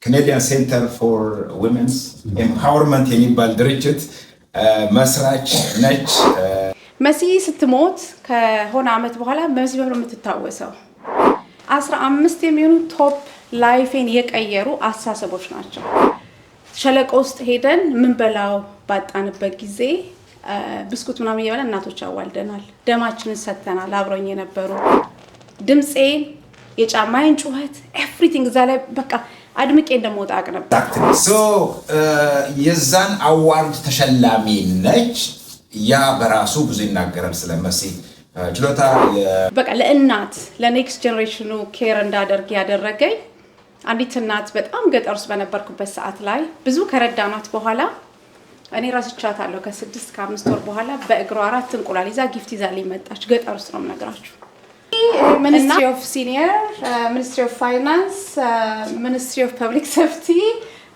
Canadian Center for Women's Empowerment የሚባል ድርጅት መስራች ነች። መሲ ስትሞት ከሆነ አመት በኋላ መሲ በብሎ የምትታወሰው 15 የሚሆኑ ቶፕ ላይፌን የቀየሩ አሳሰቦች ናቸው። ሸለቆ ውስጥ ሄደን ምን በላው ባጣንበት ጊዜ ብስኩት ምናምን እየበላን እናቶች አዋልደናል። ደማችንን ሰጥተናል። አብሮኝ የነበሩ ድምጼ የጫማዬን ጩኸት ኤቭሪቲንግ እዛ ላይ በቃ አድምቄ እንደምወጣ አቅ ነበር። የዛን አዋርድ ተሸላሚ ነች። ያ በራሱ ብዙ ይናገራል ስለ መሲ ችሎታ። በቃ ለእናት ለኔክስት ጀነሬሽኑ ኬር እንዳደርግ ያደረገኝ አንዲት እናት በጣም ገጠር ውስጥ በነበርኩበት ሰዓት ላይ ብዙ ከረዳናት በኋላ እኔ ራስቻታለሁ ከ6 ከ5 ወር በኋላ በእግሯ 4 እንቁላል ይዛ ጊፍት ይዛልኝ መጣች። ገጠር ውስጥ ነው የምነግራችሁ። Ministry of Senior, Ministry of Finance, Ministry of Public Safety,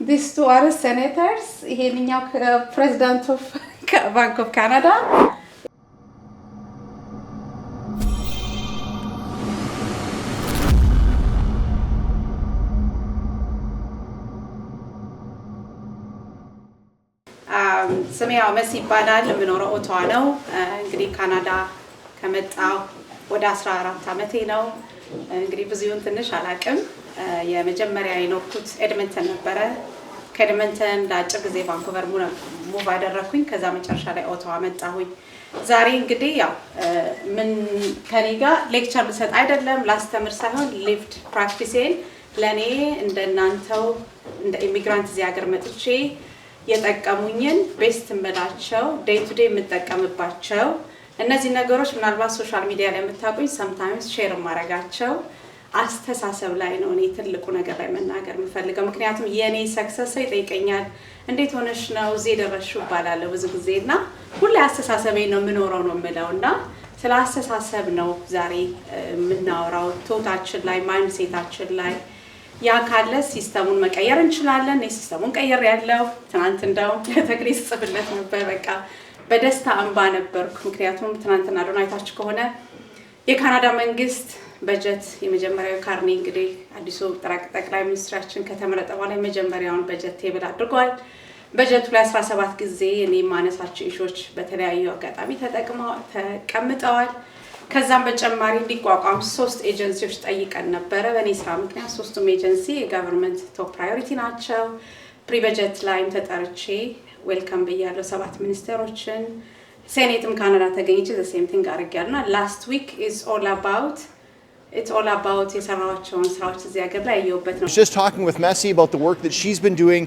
these two are senators. ይሄኛው President of Bank of Canada. ስሜ መሲ ይባላል። የምኖረው ኦታዋ ነው። እንግዲህ ካናዳ ከመጣሁ ወደ 14 አመቴ ነው። እንግዲህ ብዙውን ትንሽ አላቅም። የመጀመሪያ የኖርኩት ኤድመንተን ነበረ። ከኤድመንተን ለአጭር ጊዜ ቫንኩቨር ሙቭ አደረኩኝ። ከዛ መጨረሻ ላይ ኦታዋ መጣሁኝ። ዛሬ እንግዲህ ያው ምን ከኔ ጋር ሌክቸር ልሰጥ አይደለም ላስተምር ሳይሆን ሊቭድ ፕራክቲሴን ለኔ እንደናንተው እንደ ኢሚግራንት እዚህ ሀገር መጥቼ የጠቀሙኝን ቤስት እምላቸው ዴይ ቱ ዴይ የምጠቀምባቸው እነዚህ ነገሮች ምናልባት ሶሻል ሚዲያ ላይ የምታውቁኝ sometimes ሼር ማረጋቸው አስተሳሰብ ላይ ነው። እኔ ትልቁ ነገር ላይ መናገር የምፈልገው ምክንያቱም የኔ ሰክሰስ ይጠይቀኛል። እንዴት ሆነሽ ነው እዚህ ደረስሽው ባላለው ብዙ ጊዜና ሁሌ አስተሳሰቤ ነው የምኖረው ነው የምለውና ስለ አስተሳሰብ ነው ዛሬ የምናወራው። ቶታችን ላይ ማይንድ ሴታችን ላይ ያ ካለ ሲስተሙን መቀየር እንችላለን። ሲስተሙን ቀየር ያለው ትናንት እንደው ለተግሪስ ጽፍለት ነበር በቃ በደስታ እንባ ነበርኩ። ምክንያቱም ትናንትና ዶናይታችሁ ከሆነ የካናዳ መንግስት በጀት የመጀመሪያው ካርኒ እንግዲህ አዲሱ ጠቅላይ ሚኒስትራችን ከተመረጠ በኋላ የመጀመሪያውን በጀት ቴብል አድርጓል። በጀቱ ላይ 17 ጊዜ እኔ ማነሳቸው ኢሹዎች በተለያዩ አጋጣሚ ተቀምጠዋል። ከዛም በተጨማሪ እንዲቋቋም 3 ኤጀንሲዎች ጠይቀን ነበር። በእኔ ስራ ምክንያት 3ቱም ኤጀንሲ የጋቨርንመንት ቶፕ ፕራዮሪቲ ናቸው። ፕሪበጀት ላይም ተጠርቼ ዌልካም ብያለሁ 7 ሚኒስተሮችን። ሴኔትም ካናዳ ተገኝቼ the same thing አድርጌያለሁና last week is all about የሰራቸውን ስራዎች እዚህ ሀገር ላይ ያየሁበት ነው። Just talking with Messy about the work that she's been doing,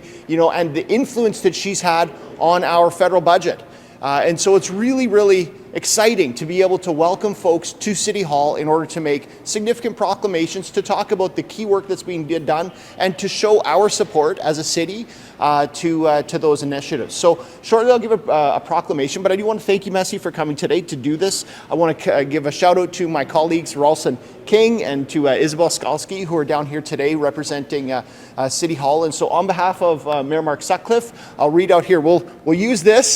and the influence that she's had on our federal budget. And so it's really exciting to be able to welcome folks to City Hall in order to make significant proclamations, to talk about the key work that's being done, and to show our support as a city to those initiatives. So shortly I'll give a proclamation, but I do want to thank you, Messy, for coming today to do this. I want to give a shout out to my colleagues, Ralston King and to Isabel Skalski, who are down here today representing City Hall. And so on behalf of Mayor Mark Sutcliffe, I'll read out here. We'll use this.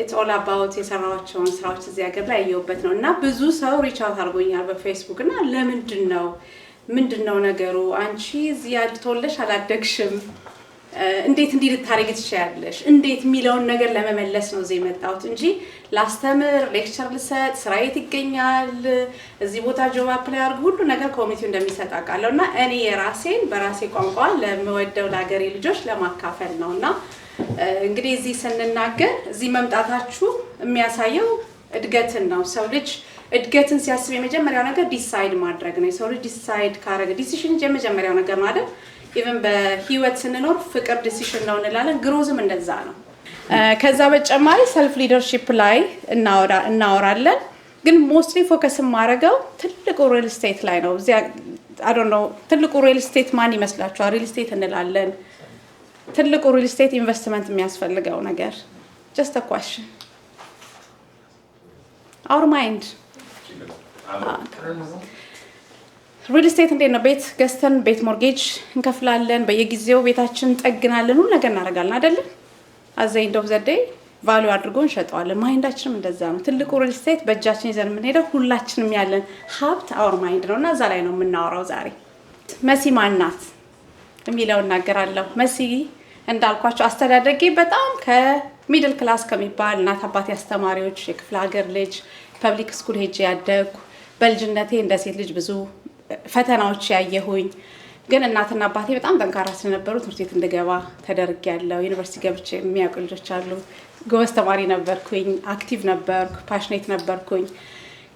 It's all about የሰራቸውን ስራዎች እዚህ ሀገር ላይ ያየሁበት ነው እና ብዙ ሰው ሪች አውት አድርጎኛል በፌስቡክ እና ምንድነው ነገሩ አንቺ እዚህ ተወልደሽ አላደግሽም እንዴት ልታረጊ ትችያለሽ እንዴት ሚለውን ነገር ለመመለስ ነው እዚህ የመጣሁት እንጂ ላስተምር ሌክቸር ልሰጥ ስራ የት ይገኛል እዚህ ቦታ ጆብ አፕላይ አድርጉ ሁሉ ነገር ኮሚቴው እንደሚሰጥ አውቃለሁና እኔ የራሴን በራሴ ቋንቋ ለምወደው ለሀገሬ ልጆች ለማካፈል ነውና እንግዲህ እዚህ ስንናገር እዚህ መምጣታችሁ የሚያሳየው እድገትን ነው። ሰው ልጅ እድገትን ሲያስብ የመጀመሪያው ነገር ዲሳይድ ማድረግ ነው። ሰው ልጅ ዲሳይድ ካረገ ዲሲሽን የመጀመሪያው ነገር ነው አይደል? ኢቭን በህይወት ስንኖር ፍቅር ዲሲሽን ነው እንላለን። ግሮዝም እንደዛ ነው። ከዛ በተጨማሪ ሰልፍ ሊደርሺፕ ላይ እናወራለን። ግን ሞስትሊ ፎከስ ማድረገው ትልቁ ሪል ስቴት ላይ ነው። እዚያ አይ ዶንት ኖ ትልቁ ሪል ስቴት ማን ይመስላችኋል? ሪል ስቴት እንላለን። ትልቁ ሪል ስቴት ኢንቨስትመንት የሚያስፈልገው ነገር just a question our mind ሪል ስቴት እንዴት ነው ቤት ገዝተን ቤት ሞርጌጅ እንከፍላለን በየጊዜው ቤታችን ጠግናለን ሁሉ ነገር እናደርጋለን አይደል at the end of the day ቫልዩ አድርጎ እንሸጠዋለን። ማይንዳችንም እንደዛ ነው። ትልቁ ሪል ስቴት በእጃችን ይዘን የምንሄደው ሁላችንም ያለን ሀብት አወር ማይንድ ነው እና እዛ ላይ ነው የምናወራው ዛሬ። መሲ ማናት የሚለው እናገራለሁ። መሲ እንዳልኳቸው አስተዳደጌ በጣም ከሚድል ክላስ ከሚባል እናት አባቴ አስተማሪዎች፣ የክፍለ ሀገር ልጅ፣ ፐብሊክ ስኩል ሄጄ ያደግኩ፣ በልጅነቴ እንደ ሴት ልጅ ብዙ ፈተናዎች ያየሁኝ፣ ግን እናትና አባቴ በጣም ጠንካራ ስለነበሩ ትምህርት ቤት እንድገባ ተደርጌያለሁ። ዩኒቨርሲቲ ገብቼ የሚያውቁ ልጆች አሉ። ጎበዝ ተማሪ ነበርኩኝ፣ አክቲቭ ነበርኩ፣ ፓሽኔት ነበርኩኝ።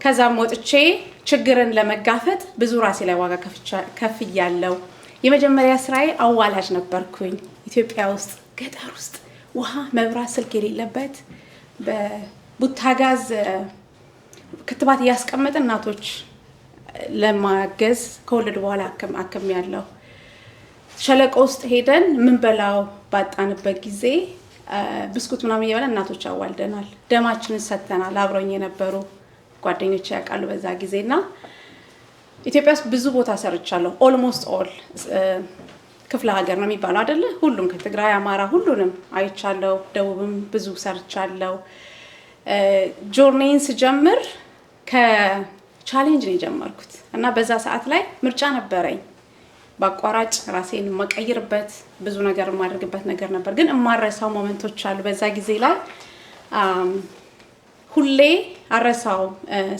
ከዛም ወጥቼ ችግርን ለመጋፈጥ ብዙ ራሴ ላይ ዋጋ ከፍያለሁ። የመጀመሪያ ስራዬ አዋላጅ ነበርኩኝ። ኢትዮጵያ ውስጥ ገጠር ውስጥ ውሃ፣ መብራት፣ ስልክ የሌለበት በቡታጋዝ ክትባት እያስቀመጠ እናቶች ለማገዝ ከወለዱ በኋላ አከም ያለው ሸለቆ ውስጥ ሄደን ምንበላው ባጣንበት ጊዜ ብስኩት ምናምን እየበላ እናቶች አዋልደናል። ደማችንን ሰጥተናል። አብረኝ የነበሩ ጓደኞች ያውቃሉ በዛ ጊዜና ኢትዮጵያ ውስጥ ብዙ ቦታ ሰርቻለሁ። ኦልሞስት ኦል ክፍለ ሀገር ነው የሚባለው አይደለ? ሁሉም ከትግራይ፣ አማራ ሁሉንም አይቻለሁ። ደቡብም ብዙ ሰርቻለሁ። ጆርኒን ስጀምር ከቻሌንጅ ነው የጀመርኩት እና በዛ ሰዓት ላይ ምርጫ ነበረኝ። በአቋራጭ ራሴን የማቀይርበት ብዙ ነገር የማደርግበት ነገር ነበር። ግን የማረሳው ሞመንቶች አሉ በዛ ጊዜ ላይ ሁሌ አረሳው።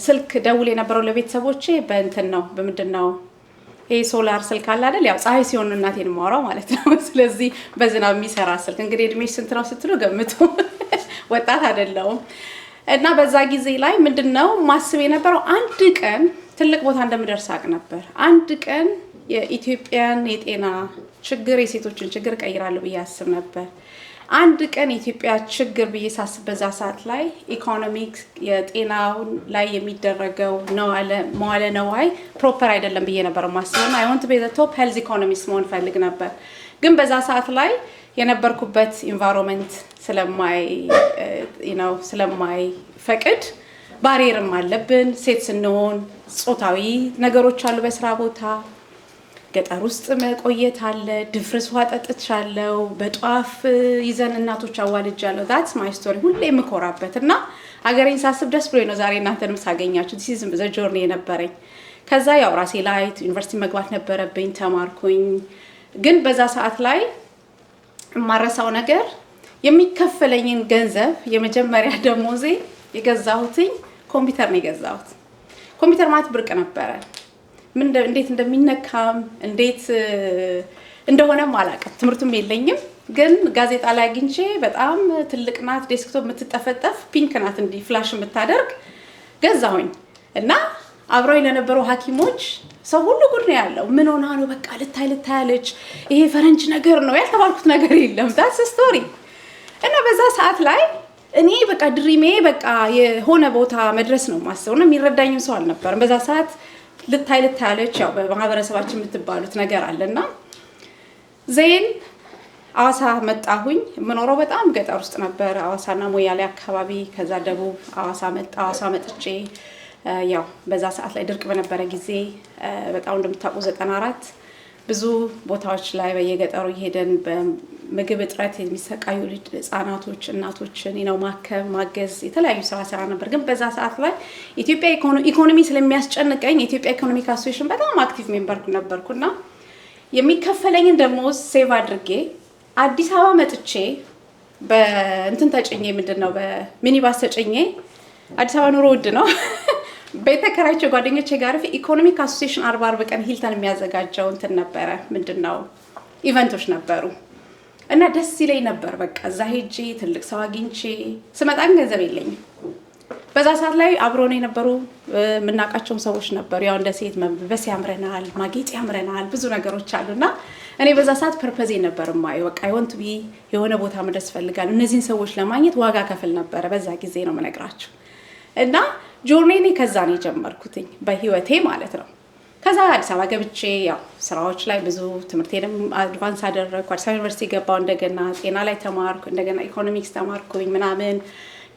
ስልክ ደውል የነበረው ለቤተሰቦቼ በእንትን ነው በምንድን ነው ይሄ ሶላር ስልክ አለ አይደል? ያው ፀሐይ ሲሆን እናቴን የማወራው ማለት ነው። ስለዚህ በዝናብ የሚሰራ ስልክ። እንግዲህ እድሜሽ ስንት ነው ስትሉ ገምቱ። ወጣት አይደለሁም። እና በዛ ጊዜ ላይ ምንድነው ማስብ የነበረው አንድ ቀን ትልቅ ቦታ እንደምደርስ አውቅ ነበር። አንድ ቀን የኢትዮጵያን የጤና ችግር፣ የሴቶችን ችግር ቀይራለሁ ብዬ አስብ ነበር። አንድ ቀን የኢትዮጵያ ችግር ብዬ ሳስብ በዛ ሰዓት ላይ ኢኮኖሚክስ የጤናው ላይ የሚደረገው መዋለ ነዋይ ፕሮፐር አይደለም ብዬ ነበር ማስበውና አይ ዋንት ቱ ቢ ዘ ቶፕ ሄልዝ ኢኮኖሚስት መሆን ፈልግ ነበር። ግን በዛ ሰዓት ላይ የነበርኩበት ኢንቫይሮንመንት ስለማይፈቅድ ባሪየርም አለብን። ሴት ስንሆን ጾታዊ ነገሮች አሉ በስራ ቦታ። ገጠር ውስጥ መቆየት አለ። ድፍርስ ውሃ ጠጥቻለሁ። በጧፍ ይዘን እናቶች አዋልጃለሁ። ዳትስ ማይ ስቶሪ ሁሌ የምኮራበት እና ሀገሬን ሳስብ ደስ ብሎኝ ነው ዛሬ እናንተንም ሳገኛችሁ። ዲስ ኢዝ ዘ ጆርኒ የነበረኝ። ከዛ ያው ራሴ ላይ ዩኒቨርሲቲ መግባት ነበረብኝ፣ ተማርኩኝ። ግን በዛ ሰዓት ላይ የማረሳው ነገር የሚከፈለኝን ገንዘብ የመጀመሪያ ደሞዜ የገዛሁትኝ ኮምፒውተር ነው የገዛሁት። ኮምፒውተር ማለት ብርቅ ነበረ። እንዴት እንደሚነካም እንዴት እንደሆነም አላውቅም። ትምህርቱም የለኝም። ግን ጋዜጣ ላይ አግኝቼ በጣም ትልቅ ናት፣ ዴስክቶፕ የምትጠፈጠፍ ፒንክ ናት፣ እንዲህ ፍላሽ የምታደርግ ገዛሁኝ እና አብረው ለነበሩ ሐኪሞች ሰው ሁሉ ጉድ ነው ያለው። ምን ሆና ነው በቃ ልታያለች፣ ይሄ ፈረንጅ ነገር ነው ያልተባልኩት ነገር የለም። ዳትስ ስቶሪ። እና በዛ ሰዓት ላይ እኔ በቃ ድሪሜ በቃ የሆነ ቦታ መድረስ ነው ማስበው እና የሚረዳኝም ሰው አልነበረም በዛ ሰዓት። ልታያለች ያው በማህበረሰባችን የምትባሉት ነገር አለና ዜን አዋሳ መጣሁኝ። የምኖረው በጣም ገጠር ውስጥ ነበር፣ አዋሳና ሞያሌ አካባቢ። ከዛ ደቡብ አዋሳ መጥቼ ያው በዛ ሰዓት ላይ ድርቅ በነበረ ጊዜ በጣም እንደምታውቁ 94 ብዙ ቦታዎች ላይ በየገጠሩ እየሄደን በምግብ እጥረት የሚሰቃዩ ህጻናቶች እናቶችን ነው ማገዝ የተለያዩ ስራ ነበር። ግን በዛ ሰዓት ላይ ኢትዮጵያ ኢኮኖሚ ስለሚያስጨንቀኝ የኢትዮጵያ ኢኮኖሚክ አሶሲዬሽን በጣም አክቲቭ ሜምበር ነበርኩና የሚከፈለኝን ደሞዝ ሴቭ አድርጌ አዲስ አበባ መጥቼ በእንትን ተጭኜ ምንድነው በሚኒባስ ተጭኜ አዲስ አበባ ኑሮ ውድ ነው በተከራይቸው ጓደኞቼ ጋር ኢኮኖሚክ አሶሲዬሽን 40 ቀን ሂልተን የሚያዘጋጀው እንትን ነበረ ምንድነው ኢቨንቶች ነበሩ እና ደስ ይለኝ ነበር። በቃ እዛ ሄጄ ትልቅ ሰው አግኝቼ ስመጣን ገንዘብ የለኝም። በዛ ሰዓት ላይ አብሮን የነበሩ የምናውቃቸውም ሰዎች ነበሩ። ያው እንደ ሴት መልበስ ያምረናል፣ ማጌጥ ያምረናል፣ ብዙ ነገሮች አሉና እኔ በዛ ሰዓት ፐርፐዝ ነበር ማየው። በቃ አይ ዋንት ቱ ቢ የሆነ ቦታ መድረስ ፈልጋለሁ። እነዚህን ሰዎች ለማግኘት ዋጋ ከፍል ነበረ። በዛ ጊዜ ነው የምነግራችሁ እና ጆርኔኔ ከዛ ነው የጀመርኩትኝ በህይወቴ ማለት ነው። ከዛ አዲስ አበባ ገብቼ ያው ስራዎች ላይ ብዙ ትምህርቴንም አድቫንስ አደረግኩ። አዲስ አበባ ዩኒቨርሲቲ ገባሁ። እንደገና ጤና ላይ ተማርኩ። እንደገና ኢኮኖሚክስ ተማርኩኝ ምናምን።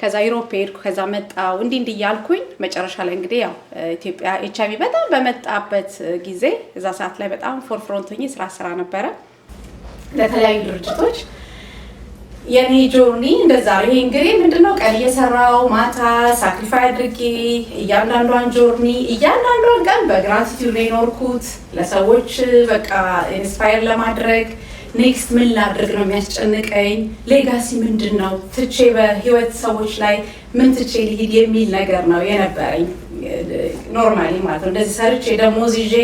ከዛ ዩሮፕ ሄድኩ። ከዛ መጣሁ እንዲህ እያልኩኝ መጨረሻ ላይ እንግዲህ ያው ኢትዮጵያ ኤችአይቪ በጣም በመጣበት ጊዜ እዛ ሰዓት ላይ በጣም ፎርፍሮንት ሆኜ ስራ ነበረ ለተለያዩ ድርጅቶች። የኔ ጆርኒ እንደዛ ነው። ይሄ እንግዲህ ምንድነው ቀን እየሰራው ማታ ሳክሪፋይ አድርጌ እያንዳንዷን ጆርኒ እያንዳንዷን ቀን በግራቲቲዩድ ነው የኖርኩት። ለሰዎች በቃ ኢንስፓየር ለማድረግ ኔክስት ምን ላድርግ ነው የሚያስጨንቀኝ፣ ሌጋሲ ምንድን ነው ትቼ በህይወት ሰዎች ላይ ምን ትቼ ልሂድ የሚል ነገር ነው የነበረኝ ኖርማሊ ማለት ነው። እንደዚህ ሰርቼ ደሞዝ ይዤ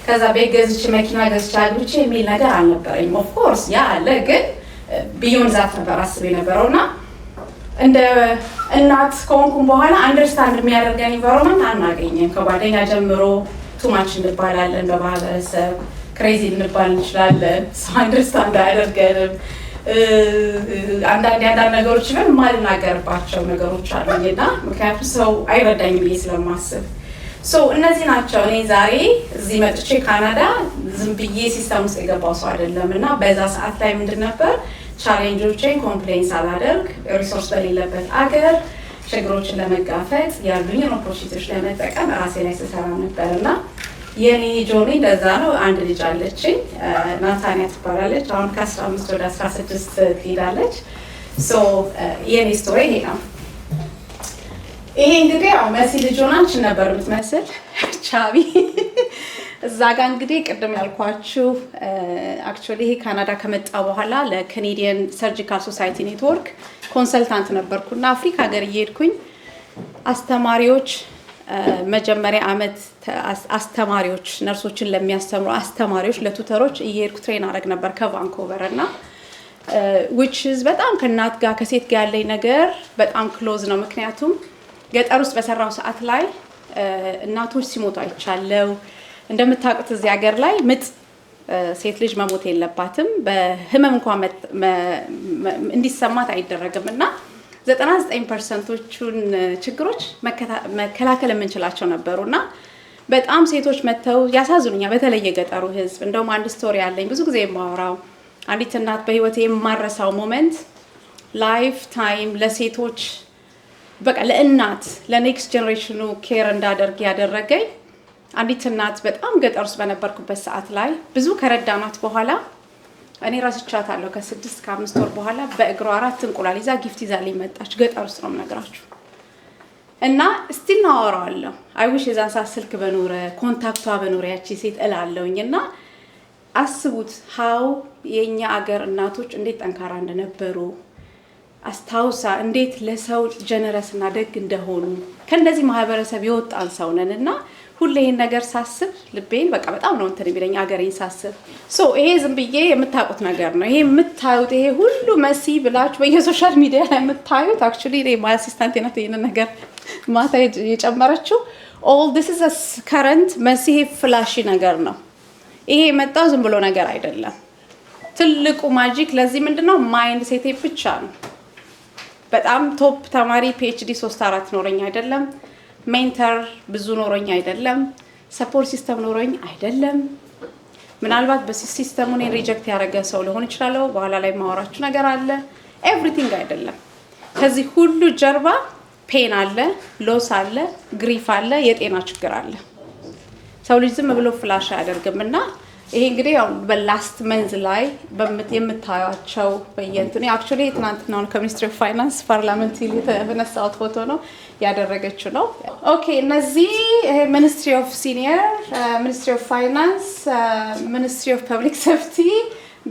ከዛ ቤት ገዝቼ መኪና ገዝቼ አግብቼ የሚል ነገር አልነበረኝም። ኦፍኮርስ ያ አለ፣ ግን ቢዮን ዛት ነበር አስብ የነበረው እና እንደ እናት ከሆንኩም በኋላ አንደርስታንድ የሚያደርገን ኢንቫይሮንመንት አናገኘም። ከጓደኛ ጀምሮ ቱማች እንባላለን፣ በማህበረሰብ ክሬዚ ልንባል እንችላለን። ሰው አንደርስታንድ አያደርገንም። አንዳንድ ነገሮች ግን የማልናገርባቸው ነገሮች አሉኝ እና ምክንያቱም ሰው አይረዳኝም ብዬ ስለማስብ እነዚህ ናቸው። እኔ ዛሬ እዚህ መጥቼ ካናዳ ዝም ብዬ ሲስተም ውስጥ የገባው ሰው አይደለም እና በዛ ሰዓት ላይ ምንድን ነበር ቻሌንጆችን ኮምፕሌን ሳላደርግ ሪሶርስ በሌለበት አገር ችግሮችን ለመጋፈጥ ያሉኝን ኦፖርቹኒቲዎች ለመጠቀም ራሴ ላይ ስሰራ ነበር እና የኔ ጆርኒ እንደዛ ነው። አንድ ልጅ አለችኝ፣ ናታንያ ትባላለች። አሁን ከ15 ወደ 16 ትሄዳለች። የኔ ስቶሪ ይሄ ነው። ይሄ እንግዲህ ያው መሲ ልጅ ሆናችን ነበር የምትመስል ቻቢ እዛ ጋር እንግዲህ ቅድም ያልኳችሁ አክቹዋሊ ይሄ ካናዳ ከመጣ በኋላ ለካናዲያን ሰርጂካል ሶሳይቲ ኔትወርክ ኮንሰልታንት ነበርኩና አፍሪካ ሀገር እየሄድኩኝ አስተማሪዎች መጀመሪያ አመት አስተማሪዎች ነርሶችን ለሚያስተምሩ አስተማሪዎች ለቱተሮች እየሄድኩ ትሬን አደረግ ነበር ከቫንኮቨር እና which is በጣም ከእናት ጋር ከሴት ጋር ያለኝ ነገር በጣም ክሎዝ ነው። ምክንያቱም ገጠር ውስጥ በሰራው ሰዓት ላይ እናቶች ሲሞቱ አይቻለው። እንደምታውቁት እዚህ ሀገር ላይ ምጥ ሴት ልጅ መሞት የለባትም፣ በህመም እንኳን እንዲሰማት አይደረግም እና 99%ዎቹን ችግሮች መከላከል የምንችላቸው ነበሩና በጣም ሴቶች መተው ያሳዝኑኛል። በተለይ የገጠሩ ህዝብ እንደውም አንድ ስቶሪ አለኝ ብዙ ጊዜ የማወራው። አንዲት እናት በህይወቴ የማረሳው ሞመንት ላይፍ ታይም ለሴቶች በቃ ለእናት ለኔክስት ጀነሬሽኑ ኬር እንዳደርግ ያደረገኝ አንዲት እናት በጣም ገጠር ውስጥ በነበርኩበት ሰዓት ላይ ብዙ ከረዳናት በኋላ እኔ ራስቻታለሁ ከ6 ከ5 ወር በኋላ በእግሯ 4 እንቁላል ይዛ ጊፍት ይዛልኝ መጣች። ገጠር ውስጥ ነው የምነግራችሁ እና ስቲል ነው አወራዋለሁ። አይ ዊሽ የዛን ሰዓት ስልክ በኖረ ኮንታክቷ በኖረ ያቺ ሴት እላለሁኝ እና አስቡት ሃው የኛ አገር እናቶች እንዴት ጠንካራ እንደነበሩ አስታውሳ እንዴት ለሰው ጀነረስ እና ደግ እንደሆኑ ከእንደዚህ ማህበረሰብ የወጣን ሰው ነን እና ሁሌ ይሄን ነገር ሳስብ ልቤን በቃ በጣም ነው እንትን የሚለኝ አገሬን ሳስብ። ይሄ ዝም ብዬ የምታውቁት ነገር ነው። ይሄ የምታዩት ይሄ ሁሉ መሲ ብላችሁ በየሶሻል ሚዲያ ላይ የምታዩት አክቹሊ እኔ ማይ አሲስታንት ናት ይሄን ነገር ማታ የጨመረችው all this is a current መሲ ፍላሺ ነገር ነው። ይሄ የመጣው ዝም ብሎ ነገር አይደለም። ትልቁ ማጂክ ለዚህ ምንድነው ማይንድ ሴቴ ብቻ ነው። በጣም ቶፕ ተማሪ ፒኤችዲ 3-4 ኖረኝ አይደለም፣ ሜንተር ብዙ ኖረኝ አይደለም፣ ሰፖርት ሲስተም ኖረኝ አይደለም። ምናልባት በሲስተሙን ሪጀክት ያደረገ ሰው ሊሆን ይችላል። በኋላ ላይ ማወራችሁ ነገር አለ። ኤቭሪቲንግ አይደለም። ከዚህ ሁሉ ጀርባ ፔን አለ፣ ሎስ አለ፣ ግሪፍ አለ፣ የጤና ችግር አለ። ሰው ልጅ ዝም ብሎ ፍላሽ አያደርግምና ይሄ እንግዲህ ያው በላስት መንዝ ላይ የምታዩቸው በየንቱ አክቹሊ ትናንትና ከሚኒስትሪ ኦፍ ፋይናንስ ፓርላመንት የተነሳው ፎቶ ነው ያደረገችው ነው። ኦኬ እነዚህ ሚኒስትሪ ኦፍ ሲኒየር ሚኒስትሪ ኦፍ ፋይናንስ ሚኒስትሪ ኦፍ ፐብሊክ ሴፍቲ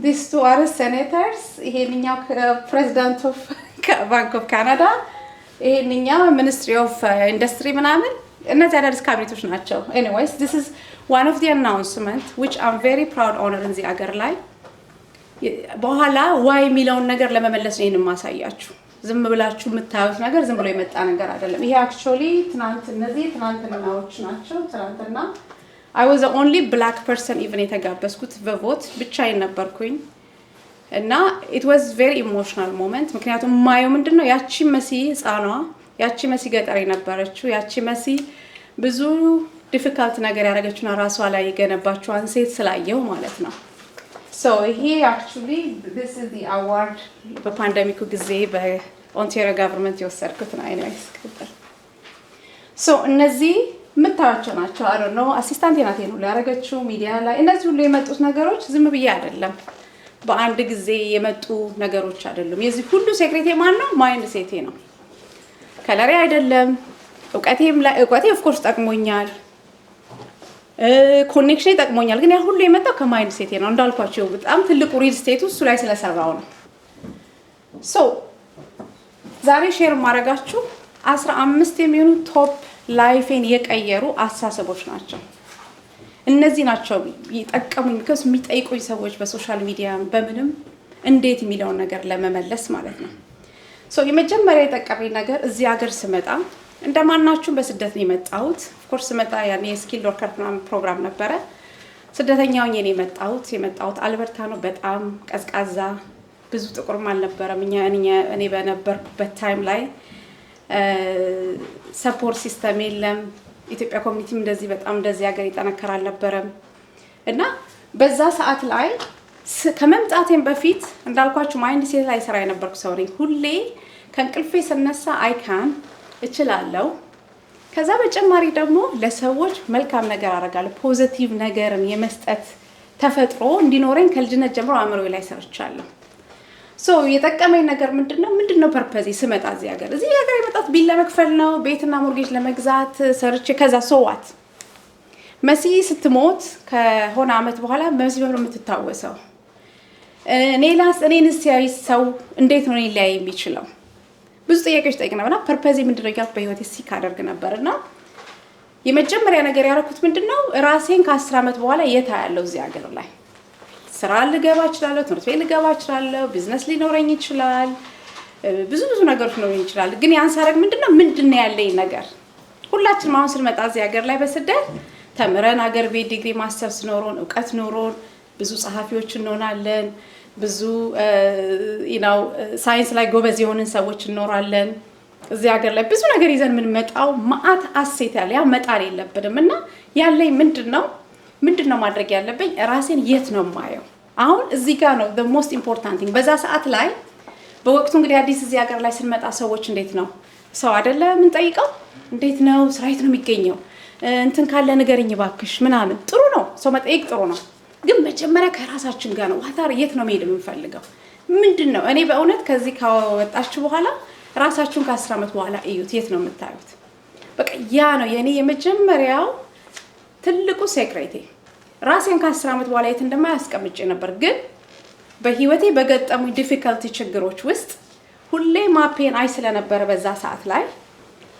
these two are senators። ይሄንኛው ፕሬዚዳንት ኦፍ ባንክ ኦፍ ካናዳ፣ ይሄንኛው ሚኒስትሪ ኦፍ ኢንዱስትሪ ምናምን እነዚህ አዳዲስ ካቢኔቶች ናቸው። ኤኒዌይስ this is one of the announcement which I'm very proud honor in the አገር ላይ በኋላ ዋይ የሚለውን ነገር ለመመለስ ነው ይሄንን ማሳያችሁ። ዝም ብላችሁ የምታዩት ነገር ዝም ብሎ የመጣ ነገር አይደለም። ይሄ actually እነዚህ ትናንትናዎች ናቸው። ትናንትና I was the only black person even የተጋበዝኩት በቮት ብቻዬን ነበርኩኝ እና it was very emotional moment። ምክንያቱም ማየው ምንድነው ያቺ መሲ ህፃኗ ያቺ መሲ ገጠር የነበረችው ያቺ መሲ ብዙ ዲፊካልት ነገር ያደረገችውና ራሷ ላይ የገነባችው አንሴት ስላየው ማለት ነው። ይሄ actually this is the award በፓንደሚኩ ጊዜ በኦንታሪዮ ገቨርንመንት የወሰድኩት ነው። ኤኒዌይስ እነዚህ የምታዩቸው ናቸው። አይ ዶንት ኖ አሲስታንት ናት ነው ያደረገችው ሚዲያ ላይ እነዚህ ሁሉ የመጡት ነገሮች ዝም ብዬ አይደለም። በአንድ ጊዜ የመጡ ነገሮች አይደሉም። የዚህ ሁሉ ሴክሬቴ ማን ነው? ማይንድ ሴቴ ነው። ከለሬ አይደለም። እውቀቴ ኦፍ ኮርስ ጠቅሞኛል፣ ኮኔክሽን ጠቅሞኛል። ግን ያ ሁሉ የመጣው ከማይንድ ሴቴ ነው። እንዳልኳቸው በጣም ትልቁ ሪል ስቴቱ እሱ ላይ ስለሰራው ነው። ሶ ዛሬ ሼር ማድረጋችሁ 15 የሚሆኑ ቶፕ ላይፌን የቀየሩ አስተሳሰቦች ናቸው። እነዚህ ናቸው ይጠቀሙኝ because የሚጠይቁኝ ሰዎች በሶሻል ሚዲያ በምንም እንዴት የሚለውን ነገር ለመመለስ ማለት ነው። ሶ የመጀመሪያ የጠቀመኝ ነገር እዚህ ሀገር ስመጣ እንደማናችሁም በስደት ነው የመጣሁት። ኦፍ ኮርስ ስመጣ ያኔ ስኪል ወርከር ፕሮግራም ነበረ። ስደተኛው እኔ የመጣሁት አልበርታ ነው። በጣም ቀዝቃዛ፣ ብዙ ጥቁርም አልነበረም። እኔ በነበርኩበት ታይም ላይ ሰፖርት ሲስተም የለም። ኢትዮጵያ ኮሚኒቲም እንደዚህ በጣም እንደዚህ ሀገር ይጠነከር አልነበረም እና በዛ ሰዓት ላይ ከመምጣቴም በፊት እንዳልኳችሁ ማይንድ ሴት ላይ ስራ የነበርኩ ሰው ነኝ። ሁሌ ከእንቅልፌ ስነሳ አይካን እችላለሁ። ከዛ በተጨማሪ ደግሞ ለሰዎች መልካም ነገር አደርጋለሁ። ፖዚቲቭ ነገርን የመስጠት ተፈጥሮ እንዲኖረኝ ከልጅነት ጀምሮ አእምሮዬ ላይ ሰርቻለሁ። ሶ የጠቀመኝ ነገር ምንድነው ፐርፐዝ ስመጣ እዚህ ሀገር የመጣት ቢል ለመክፈል ነው፣ ቤትና ሞርጌጅ ለመግዛት ሰርቼ ከዛ ሶዋት መሲ ስትሞት ከሆነ አመት በኋላ መሲ በብሎ የምትታወሰው እኔን ሲያይ ሰው እንዴት ነው ሊያይ የሚችለው? ብዙ ጥያቄዎች ጠይቅ ነበርና ፐርፐዝ ምንድነው ያልኩት በህይወቴ ሲክ አደርግ ነበርና የመጀመሪያ ነገር ያደረኩት ምንድነው ራሴን ከ10 አመት በኋላ ያለው እዚህ ሀገር ላይ ስራ ልገባ እችላለሁ፣ ትምህርት ቤት ልገባ እችላለሁ፣ ቢዝነስ ሊኖረኝ ይችላል፣ ብዙ ነገሮች ሊኖረኝ ይችላል። ግን ያን ሳረግ ምንድነው ያለኝ ነገር? ሁላችንም አሁን ስንመጣ እዚህ ሀገር ላይ በስደት ተምረን ሀገር ቤት ዲግሪ ማስተርስ ኖሮን እውቀት ኖሮን ብዙ ጸሐፊዎች እንሆናለን፣ ብዙ ሳይንስ ላይ ጎበዝ የሆንን ሰዎች እንኖራለን። እዚህ ሀገር ላይ ብዙ ነገር ይዘን የምንመጣው ማአት አሴት ያለ ያ መጣል የለብንም እና ያለኝ ምንድነው ማድረግ ያለብኝ? ራሴን የት ነው ማየው? አሁን እዚህ ጋር ነው the most important thing። በዛ ሰዓት ላይ በወቅቱ እንግዲህ አዲስ እዚህ ሀገር ላይ ስንመጣ ሰዎች እንዴት ነው ሰው አይደለ ምን ጠይቀው እንዴት ነው ስራ የት ነው የሚገኘው እንትን ካለ ንገረኝ ባክሽ ምናምን። ጥሩ ነው ሰው መጠየቅ ጥሩ ነው፣ ግን መጀመሪያ ከራሳችን ጋር ነው ዋታር የት ነው መሄድ የምንፈልገው ምንድነው? እኔ በእውነት ከዚህ ካወጣችሁ በኋላ ራሳችሁን ከ10 አመት በኋላ እዩት፣ የት ነው የምታዩት? በቃ ያ ነው የኔ የመጀመሪያው ትልቁ ሴክሬቴ። ራሴን ከ10 አመት በኋላ የት እንደማያስቀምጬ ነበር፣ ግን በህይወቴ በገጠሙኝ ዲፊካልቲ ችግሮች ውስጥ ሁሌ ማፔን አይ ስለነበረ በዛ ሰዓት ላይ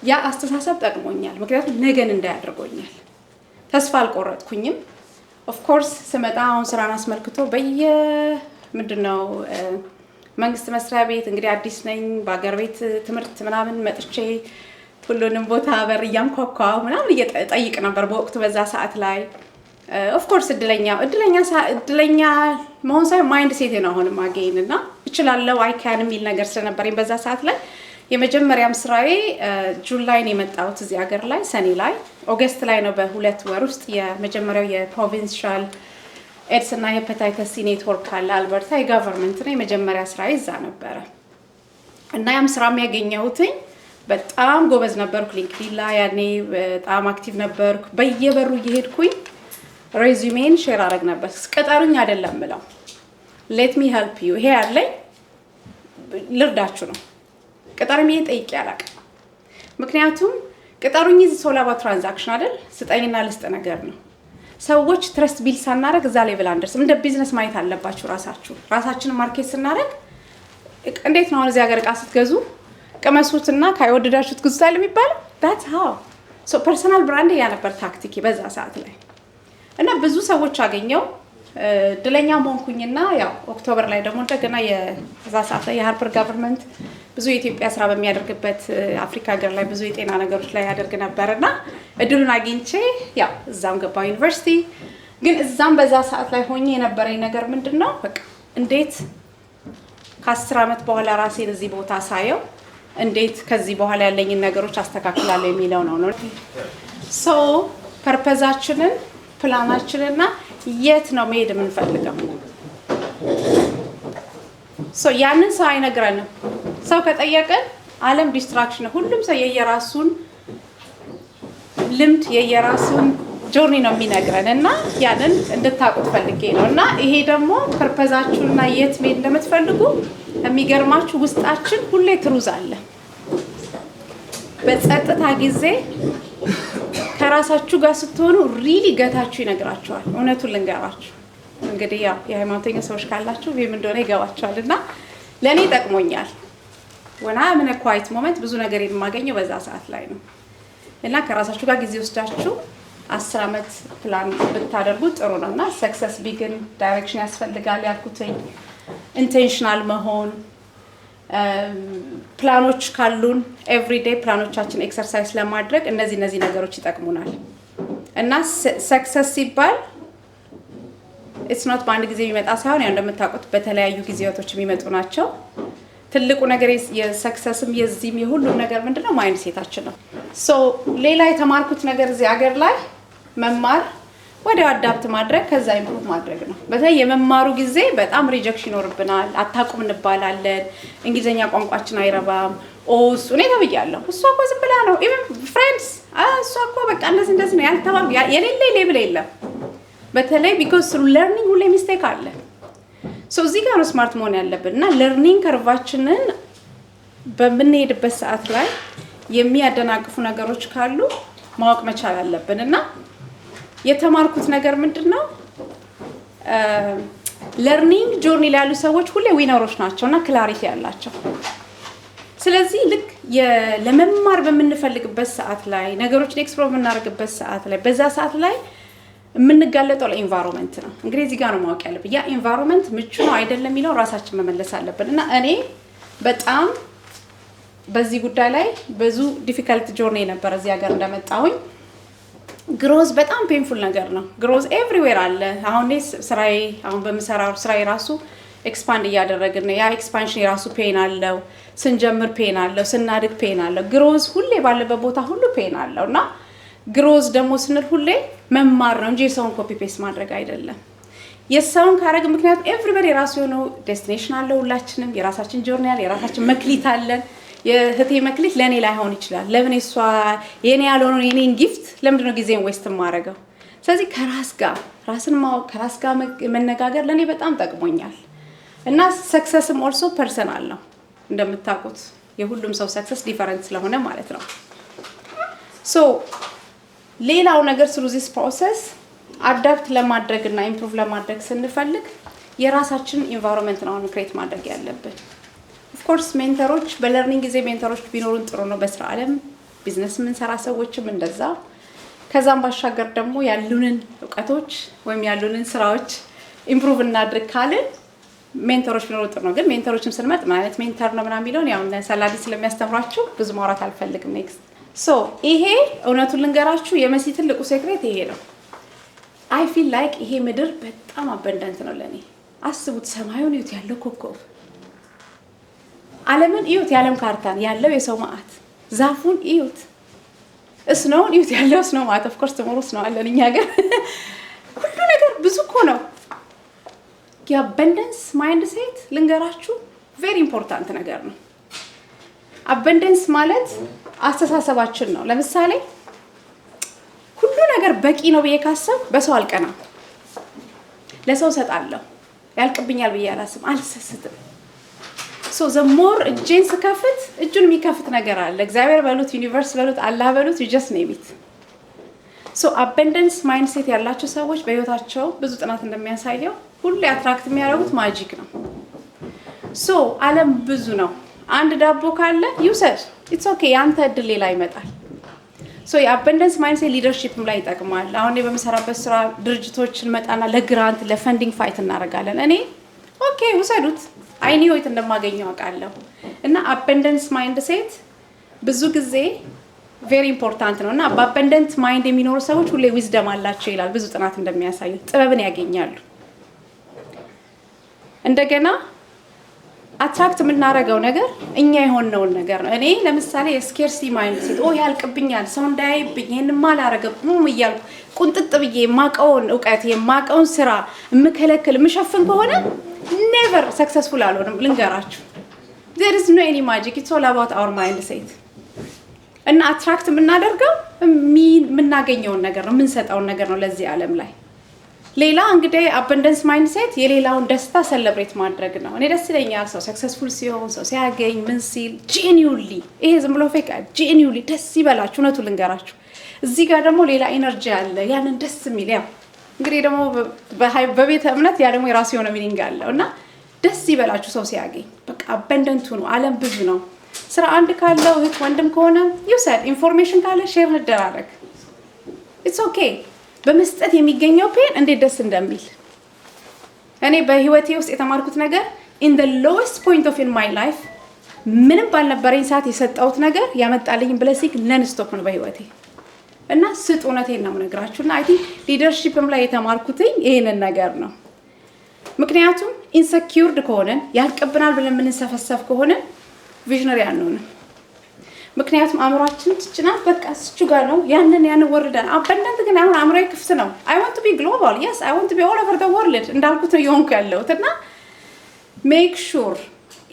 ያ አስተሳሰብ ጠቅሞኛል። ምክንያቱም ነገን እንዳያደርጎኛል። ተስፋ አልቆረጥኩኝም። ኦፍ ኮርስ ስመጣ አሁን ስራን አስመልክቶ ምንድነው መንግስት መስሪያ ቤት እንግዲህ አዲስ ነኝ። በአገር ቤት ትምህርት ምናምን መጥቼ ሁሉንም ቦታ በር እያንኳኳው ምናምን እየጠይቅ ነበር በወቅቱ በዛ ሰዓት ላይ። ኦፍ ኮርስ እድለኛ መሆን ሳይሆን ማይንድ ሴቴ ነው አሁንም አገኝ እና እችላለሁ አይካን የሚል ነገር ስለነበረኝ በዛ ሰዓት ላይ የመጀመሪያም ስራዬ ጁን ላይ ነው የመጣሁት እዚህ ሀገር ላይ ሰኔ ላይ ኦገስት ላይ ነው በ2 ወር ውስጥ የመጀመሪያው የፕሮቪንሻል ኤድስ እና ሄፓታይተስ ሲ ኔትወርክ አለ አልበርታ የጋቨርንመንት ነው የመጀመሪያ ስራዬ እዛ ነበረ እና ያም ስራም ያገኘሁትኝ በጣም ጎበዝ ነበርኩ። ሊንክዲን ላይ ያኔ በጣም አክቲቭ ነበርኩ። በየበሩ እየሄድኩኝ ሬዚዩሜን ሼር አደረግ ነበር። ቅጠሩኝ አይደለም ምለው ሌት ሚ ሄልፕ ዩ ይሄ ያለኝ ልርዳችሁ ነው። ቅጠሩኝ ጠይቄ አላውቅም። ምክንያቱም ቅጠሩኝ ሶላባ ትራንዛክሽን አይደል ስጠኝና ልስጥ ነገር ነው። ሰዎች ትረስት ቢል ሳናረግ እዛ ሌቭል አንደርስም። እንደ ቢዝነስ ማየት አለባችሁ ራሳችንን ማርኬት ስናረግ እንዴት ነው እዚህ ሀገር እቃ ስትገዙ ቀመሱትና ካይወደዳችሁት ግዙታል የሚባለው that's how so personal brand ያ ነበር ታክቲክ በዛ ሰዓት ላይ እና ብዙ ሰዎች አገኘው ድለኛ ሆንኩኝና ያው ኦክቶበር ላይ ደግሞ እንደገና የዛ ሰዓት ላይ የሃርፐር ጋቨርንመንት ብዙ የኢትዮጵያ ስራ በሚያደርግበት አፍሪካ ሀገር ላይ ብዙ የጤና ነገሮች ላይ ያደርግ ነበርና እድሉን አግኝቼ ያው እዛም ገባው ዩኒቨርሲቲ። ግን እዛም በዛ ሰዓት ላይ ሆኜ የነበረኝ ነገር ምንድነው በቃ እንዴት ከ10 አመት በኋላ ራሴን እዚህ ቦታ ሳየው እንዴት ከዚህ በኋላ ያለኝን ነገሮች አስተካክላለሁ የሚለው ነው። ሶ ፐርፐዛችንን ፕላናችንና የት ነው መሄድ የምንፈልገው ሶ ያንን ሰው አይነግረንም። ሰው ከጠየቀን ዓለም ዲስትራክሽን ሁሉም ሰው የየራሱን ልምድ የየራሱን ጆርኒ ነው የሚነግረን እና ያንን እንድታውቁት ፈልጌ ነው እና ይሄ ደግሞ ፐርፐዛችሁና የት መሄድ እንደምትፈልጉ የሚገርማችሁ ውስጣችን ሁሌ ትሩዝ አለ። በጸጥታ ጊዜ ከራሳችሁ ጋር ስትሆኑ ሪሊ ገታችሁ ይነግራችኋል። እውነቱን ልንገራችሁ እንግዲህ ያው የሃይማኖተኛ ሰዎች ካላችሁ ይሄም እንደሆነ ይገባችኋል እና ለኔ ጠቅሞኛል። ወና ምን ኳይት ሞመንት ብዙ ነገር የማገኘው በዛ ሰዓት ላይ ነው እና ከራሳችሁ ጋር ጊዜ ወስዳችሁ 10 ዓመት ፕላን ብታደርጉ ጥሩ ነውና ሰክሰስ ቢግን ዳይሬክሽን ያስፈልጋል ያልኩትኝ ኢንቴንሽናል መሆን ፕላኖች ካሉን ኤቭሪዴይ ፕላኖቻችን ኤክሰርሳይዝ ለማድረግ እነዚህ ነገሮች ይጠቅሙናል እና ሰክሰስ ሲባል ኢትስ ኖት በአንድ ጊዜ የሚመጣ ሳይሆን ያው እንደምታውቁት በተለያዩ ጊዜያቶች የሚመጡ ናቸው። ትልቁ ነገር የሰክሰስም የዚህም የሁሉም ነገር ምንድነው ማይንድ ሴታችን ነው። ሶ ሌላ የተማርኩት ነገር እዚህ ሀገር ላይ መማር ወዲያው አዳፕት ማድረግ ከዛ ኢምፕሩቭ ማድረግ ነው። በተለይ የመማሩ ጊዜ በጣም ሪጀክሽን ይኖርብናል። አታውቁም እንባላለን። እንግሊዘኛ ቋንቋችን አይረባም። እሱ እኔ ተብያለሁ። እሷ እኮ ዝም ብላ ነው ኢቭን ፍሬንድስ እሷ እኮ በቃ እንደዚህ ነው ያልተባሉ የሌለ ሌብል የለም። በተለይ ቢኮዝ ስሩ ለርኒንግ ሁሌ ሚስቴክ አለ። ሶ እዚህ ጋር ነው ስማርት መሆን ያለብን እና ለርኒንግ ከርቫችንን በምንሄድበት ሰዓት ላይ የሚያደናቅፉ ነገሮች ካሉ ማወቅ መቻል አለብን እና የተማርኩት ነገር ምንድነው ለርኒንግ ጆርኒ ላይ ያሉ ሰዎች ሁሌ ዊነሮች ናቸውና ክላሪቲ ያላቸው። ስለዚህ ልክ ለመማር በምንፈልግበት ሰዓት ላይ ነገሮችን ኤክስፕሎር በምናደርግበት ሰዓት ላይ በዛ ሰዓት ላይ የምንጋለጠው ለኢንቫይሮንመንት ነው። እንግዲህ እዚህ ጋር ነው ማወቅ ያለብን ያ ኢንቫይሮንመንት ምቹ ነው አይደለም የሚለው ራሳችን መመለስ አለብን እና እኔ በጣም በዚህ ጉዳይ ላይ ብዙ ዲፊካልት ጆርኒ ነበር እዚህ ሀገር እንደመጣሁኝ። ግሮዝ በጣም ፔንፉል ነገር ነው። ግሮዝ ኤቭሪዌር አለ። አሁን ስራዬ አሁን በመሰራው ስራዬ ራሱ ኤክስፓንድ እያደረግን ነው። ያ ኤክስፓንሽን የራሱ ፔን አለው። ስንጀምር ፔን አለው፣ ስናድግ ፔን አለው። ግሮዝ ሁሌ ባለበት ቦታ ሁሉ ፔን አለው እና ግሮዝ ደግሞ ስንል ሁሌ መማር ነው እንጂ የሰውን ኮፒ ፔስት ማድረግ አይደለም። የሰውን ካረግ ምክንያቱም ኤቭሪባዲ የራሱ የሆነው ዴስቲኔሽን አለው። ሁላችንም የራሳችን ጆርኒ አለ፣ የራሳችን መክሊት አለን። የህቴ መክሊት ለኔ ላይሆን ይችላል። ለምን እሷ የኔ ያልሆነው የኔን ጊፍት ለምንድን ነው ጊዜን ዌስት ማረገው? ስለዚህ ከራስ ጋር ራስን ማወቅ ከራስ ጋር መነጋገር ለኔ በጣም ጠቅሞኛል እና ሰክሰስም ኦልሶ ፐርሰናል ነው። እንደምታውቁት የሁሉም ሰው ሰክሰስ ዲፈረንት ስለሆነ ማለት ነው። ሶ ሌላው ነገር ስሩ ዚስ ፕሮሰስ አዳፕት ለማድረግ እና ኢምፕሩቭ ለማድረግ ስንፈልግ የራሳችን ኢንቫይሮንመንት ነው ክሬት ማድረግ ያለብን። ኦፍ ኮርስ ሜንተሮች በለርኒንግ ጊዜ ሜንተሮች ቢኖሩን ጥሩ ነው። በስራ ዓለም ቢዝነስ የምንሰራ ሰዎችም እንደዛ። ከዛም ባሻገር ደግሞ ያሉንን እውቀቶች ወይም ያሉንን ስራዎች ኢምፕሩቭ እናድርግ ካልን ሜንተሮች ቢኖሩ ጥሩ ነው። ግን ሜንተሮችም ስንመጥ ማለት ሜንተር ነው ምናምን የሚለውን ያው ሰላዲ ስለሚያስተምራችሁ ብዙ ማውራት አልፈልግም። ኔክስት ሶ ይሄ እውነቱን ልንገራችሁ የመሲ ትልቁ ሴክሬት ይሄ ነው። አይ ፊል ላይክ ይሄ ምድር በጣም አበንዳንት ነው ለኔ። አስቡት፣ ሰማዩን እዩት፣ ያለው ኮከብ፣ ዓለምን እዩት፣ የዓለም ካርታን ያለው የሰው ማአት፣ ዛፉን እዩት፣ እስኖውን እዩት፣ ያለው ስኖው ማአት። ኦፍ ኮርስ ተሞሩ ስኖው አለን እኛ ጋር ሁሉ ነገር ብዙ እኮ ነው። የአበንደንስ ማይንድ ሴት ልንገራችሁ ቬሪ ኢምፖርታንት ነገር ነው። አበንደንስ ማለት አስተሳሰባችን ነው። ለምሳሌ ሁሉ ነገር በቂ ነው ብዬ ካሰብ በሰው አልቀናም፣ ለሰው ሰጣለሁ፣ ያልቅብኛል ብዬ አላስብም፣ አልሰስትም። ሶ ዘ ሞር እጄን ስከፍት እጁን የሚከፍት ነገር አለ። እግዚአብሔር በሉት፣ ዩኒቨርስ በሉት፣ አላህ በሉት፣ ዩ ጀስት ኔም ኢት። ሶ አበንደንስ ማይንድ ሴት ያላቸው ሰዎች በህይወታቸው ብዙ ጥናት እንደሚያሳየው ሁሌ አትራክት የሚያደርጉት ማጂክ ነው። ሶ ዓለም ብዙ ነው። አንድ ዳቦ ካለ ዩሰድ ኢትስ ኦኬ፣ ያንተ እድል ሌላ ይመጣል። ሶ የአበንደንስ ማይንድሴት ሊደርሺፕም ላይ ይጠቅማል። አሁን በምሰራበት ስራ ድርጅቶችን መጣና ለግራንት ለፈንዲንግ ፋይት እናደርጋለን። እኔ ኦኬ ውሰዱት፣ አይኒ ሆይት እንደማገኘው አውቃለሁ። እና አበንደንስ ማይንድሴት ብዙ ጊዜ ቬሪ ኢምፖርታንት ነው እና በአበንደንት ማይንድ የሚኖሩ ሰዎች ሁሌ ዊዝደም አላቸው ይላል ብዙ ጥናት እንደሚያሳዩት፣ ጥበብን ያገኛሉ። እንደገና አትራክት የምናደርገው ነገር እኛ የሆነውን ነገር ነው። እኔ ለምሳሌ የስኬርሲ ማይንድ ሴት ያልቅብኛል፣ ሰው እንዳያይብኝ፣ ይሄንማ አላረገም እያልኩ ቁንጥጥ ብዬ የማውቀውን እውቀት የማውቀውን ስራ የምከለክል የምሸፍን ከሆነ ኔቨር ሰክሰስፉል አልሆንም። ልንገራችሁ there is no any magic, it's all about our mind set። እና አትራክት የምናደርገው የምናገኘውን ነገር ነው የምንሰጠውን ነገር ነው ለዚህ ዓለም ላይ ሌላ እንግዲህ አበንደንስ ማይንድሴት የሌላውን ደስታ ሴሌብሬት ማድረግ ነው እኔ ደስ ይለኛል ሰው ሰክሰስፉል ሲሆን ሰው ሲያገኝ ምን ሲል ጄኒዩሊ ይሄ ዝም ብሎ ፌክ ጄኒዩሊ ደስ ይበላችሁ እውነቱን ልንገራችሁ እዚህ ጋር ደግሞ ሌላ ኢነርጂ አለ ያንን ደስ የሚል ያው እንግዲህ ደግሞ በቤተ እምነት ያ ደግሞ የራሱ የሆነ ሚኒንግ አለው እና ደስ ይበላችሁ ሰው ሲያገኝ በቃ አበንደንቱ ነው ዓለም ብዙ ነው ስራ አንድ ካለው እህት ወንድም ከሆነ ይውሰድ ኢንፎርሜሽን ካለ ሼር እንደራረግ ኢትስ ኦኬ በመስጠት የሚገኘው ፔን እንዴት ደስ እንደሚል እኔ በህይወቴ ውስጥ የተማርኩት ነገር in the lowest point of in my life ምንም ባልነበረኝ ሰዓት የሰጠሁት ነገር ያመጣልኝ ብለሲንግ ነን ስቶፕ ነው በህይወቴ እና ስጥ እውነቴን ነው የምነግራችሁና አይ ቲንክ ሊደርሺፕም ላይ የተማርኩትኝ ይሄንን ነገር ነው ምክንያቱም ኢንሰኪውርድ ከሆነን ያልቀብናል ብለን የምንሰፈሰፍ ከሆነን ቪዥነሪ አንሆንም ምክንያቱም አእምሯችን ትጭናት በቃ እሱ ጋር ነው ያንን ወርደን አበንደንት ግን አሁን አእምሮዬ ክፍት ነው I want to be global yes I want to be all over the world እንዳልኩት ነው የሆንኩ ያለሁት እና make sure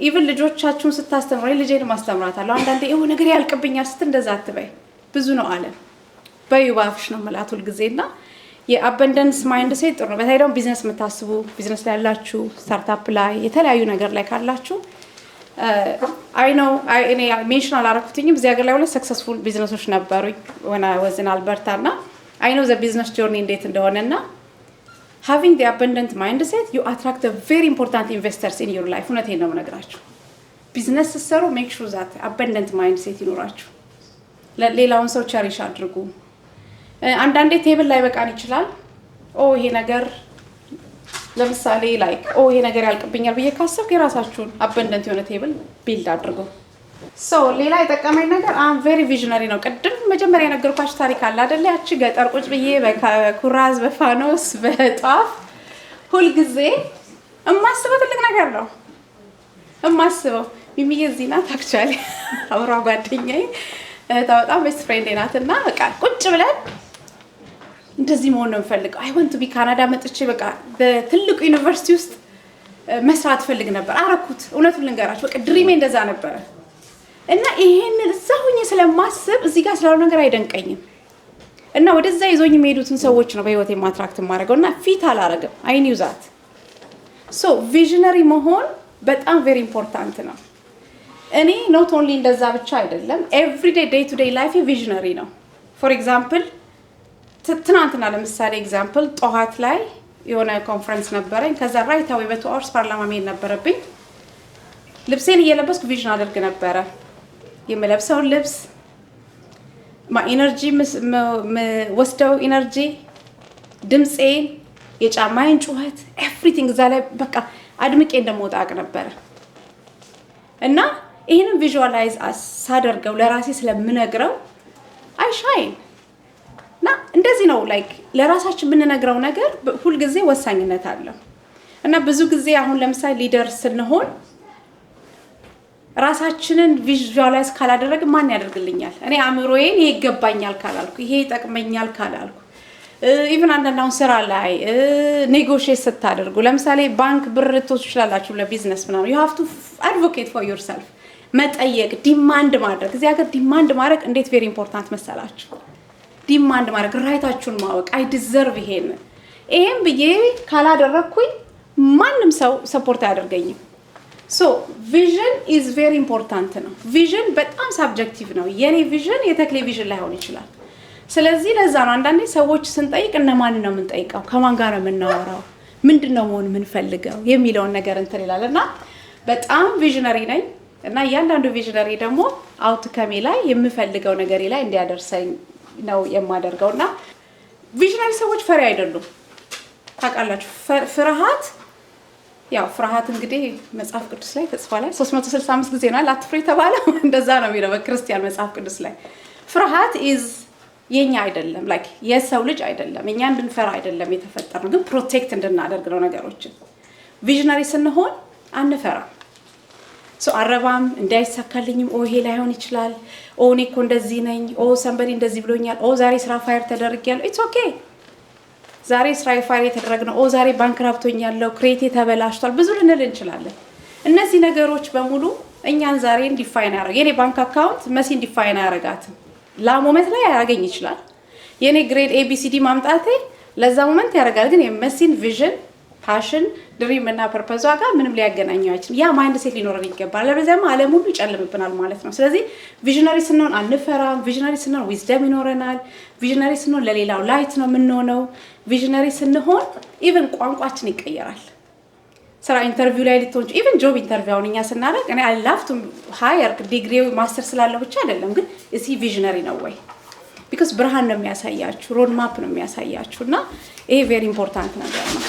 even ልጆቻችሁን ስታስተምሩ ልጄን ማስተምራታለሁ አንዳንዴ ይሄ ነገር ያልቅብኛል ስት እንደዛ አትበይ ብዙ ነው አለ በይባፍሽ ነው መላቱ ሁልጊዜና የአበንደንስ ማይንድሴት ጥሩ ነው በተለይ ደግሞ ቢዝነስ የምታስቡ ቢዝነስ ላይ ያላችሁ ስታርታፕ ላይ የተለያዩ ነገር ላይ ካላችሁ I know I mention አላረኩትኝም እዚህ ሀገር ላይ ሁለት ሰክሰስፉል ቢዝነሶች ነበሩኝ when I was in Alberta እና I know the business journey እንዴት እንደሆነና having the abundant mindset you attract the very important investors in your life እውነቴን ነው የምነግራችሁ ቢዝነስ ስትሰሩ make sure that abundant mindset ይኖራችሁ ለሌላውን ሰው ቸሪሽ አድርጉ አንዳንዴ ቴብል ላይ በቃን ይችላል ይሄ ነገር ለምሳሌ ላይክ ይሄ ነገር ያልቅብኛል ብዬ ካሰብኩ የራሳችሁን አበንደንት የሆነ ቴብል ቢልድ አድርጉ ሌላ የጠቀመኝ ነገር አም ቬሪ ቪዥነሪ ነው ቅድም መጀመሪያ የነገርኳችሁ ታሪክ አለ አይደለ ያቺ ገጠር ቁጭ ብዬ በኩራዝ በፋኖስ በጧፍ ሁልጊዜ እማስበው ትልቅ ነገር ነው እማስበው ሚሚዬ እዚህ ናት አክቹዋሊ አብሯ ጓደኛዬ በጣም ቤስት ፍሬንዴ ናትና በቃ ቁጭ ብለን እንደዚህ መሆን ነው የምፈልገው I want to be ካናዳ መጥቼ በቃ በትልቁ ዩኒቨርሲቲ ውስጥ መስራት ፈልግ ነበር አረኩት እውነቱን ልንገራችሁ በቃ ድሪሜ እንደዛ ነበር እና ይሄንን እዛው ሆኜ ስለማስብ እዚህ ጋር ስላለው ነገር አይደንቀኝም እና ወደዛ ይዞኝ የሚሄዱትን ሰዎች ነው በህይወቴ ማትራክት ማድረገውና ፊት አላረግም I knew that so visionary መሆን በጣም very important ነው እኔ not only እንደዛ ብቻ አይደለም everyday day to day life visionary ነው for example ትናንትና ለምሳሌ ኤግዛምፕል ጧት ላይ የሆነ ኮንፈረንስ ነበረኝ ከዛ ራይት አዌይ በ2 hours ፓርላማ መሄድ ነበረብኝ ልብሴን እየለበስኩ ቪዥን አደርግ ነበረ የምለብሰው ልብስ ኢነርጂ ወስደው ኢነርጂ ድምጼ የጫማዬን ጩኸት ኤቭሪቲንግ እዛ ላይ በቃ አድምቄ እንደምወጣ አቅ ነበረ እና ይሄንን ቪዥዋላይዝ ሳደርገው ለራሴ ስለምነግረው አይ ሻይን እና እንደዚህ ነው ላይክ ለራሳችን የምንነግረው ነገር ሁሉ ጊዜ ወሳኝነት አለው እና ብዙ ጊዜ አሁን ለምሳሌ ሊደር ስንሆን ራሳችንን ቪዥዋላይዝ ካላደረግ ማን ያደርግልኛል እኔ አእምሮዬን ይሄ ይገባኛል ካላልኩ ይሄ ይጠቅመኛል ካላልኩ ኢቭን አንዳንዳውን ስራ ላይ ኔጎሺዬት ስታደርጉ ለምሳሌ ባንክ ብር ልትወስዱ ትችላላችሁ ለቢዝነስ ምናምን you have to advocate for yourself መጠየቅ ዲማንድ ማድረግ እዚህ ሀገር ዲማንድ ማድረግ እንዴት ቬሪ ኢምፖርታንት መሰላችሁ ዲማንድ ማድረግ ራይታችሁን ማወቅ አይ ዲዘርቭ ይሄን ብዬ ካላደረኩኝ ማንም ሰው ሰፖርት አያደርገኝም so vision is very important ነው vision በጣም ሰብጀክቲቭ ነው የኔ vision የተክሌ vision ላይሆን ይችላል ስለዚህ ለዛ ነው አንዳንዴ ሰዎች ስንጠይቅ እነማን ነው የምንጠይቀው ከማን ጋር ነው የምናወራው ምንድነው መሆን የምንፈልገው የሚለውን ነገር እንትን ይላልና በጣም visionary ነኝ እና ያንዳንዱ visionary ደግሞ አውትከሜ ላይ የምፈልገው ነገር ላይ እንዲያደርሰኝ ነው የማደርገውና visionary ሰዎች ፈሪ አይደሉም ታውቃላችሁ ፍርሃት ያው ፍርሃት እንግዲህ መጽሐፍ ቅዱስ ላይ ተጽፏል 365 ጊዜ ነው አትፍሪ ተባለው እንደዛ ነው የሚለው በክርስቲያን መጽሐፍ ቅዱስ ላይ ፍርሃት is የኛ አይደለም ላይክ የሰው ልጅ አይደለም እኛ እንድንፈራ አይደለም የተፈጠረው ግን ፕሮቴክት እንድናደርግ ነው ነገሮችን visionary ስንሆን አንፈራ አረባም እንዳይሳካልኝም ይሄ ላይሆን ይችላል እኔ እኮ እንደዚህ ነኝ somebody እንደዚህ ብሎኛል ዛሬ ስራ ፋየር ተደርጊያለሁ it's okay ዛሬ ስራ ፋየር ተደረግነው ዛሬ ባንክራፕቶኛለሁ ክሬቴ ተበላሽቷል ብዙ ልንል እንችላለን እነዚህ ነገሮች በሙሉ እኛን ዛሬን ዲፋይን ያደርጋል። የኔ ባንክ አካውንት መሲን ዲፋይን ያደርጋትም ሞመንት ላይ ያገኝ ይችላል። የኔ ግሬድ ኤቢሲዲ ማምጣቴ ለዛ ሞመንት ያደርጋል። ግን የመሲን ቪዥን ፓሽን ድሪም እና ፐርፐዟ ጋር ምንም ሊያገናኘው አይችልም። ያ ማይንድ ሴት ሊኖረን ይገባል። ለበዛም ዓለም ሁሉ ይጨልምብናል ማለት ነው። ስለዚህ ቪዥነሪ ስንሆን አንፈራም። ቪዥነሪ ስንሆን ዊዝደም ይኖረናል። ቪዥነሪ ስንሆን ለሌላው ላይት ነው የምንሆነው። ቪዥነሪ ስንሆን ኢቭን ቋንቋችን ይቀየራል። ስራ ኢንተርቪው ላይ ልትሆን ኢቭን ጆብ ኢንተርቪው አሁን እኛ ስናደርግ እኔ አላፍቱ ሃየር ዲግሪ ማስተር ስላለው ብቻ አይደለም፣ ግን እዚህ ቪዥነሪ ነው ወይ ቢኮዝ ብርሃን ነው የሚያሳያችሁ፣ ሮድ ማፕ ነው የሚያሳያችሁ እና ይሄ ቬሪ ኢምፖርታንት ነገር ነው።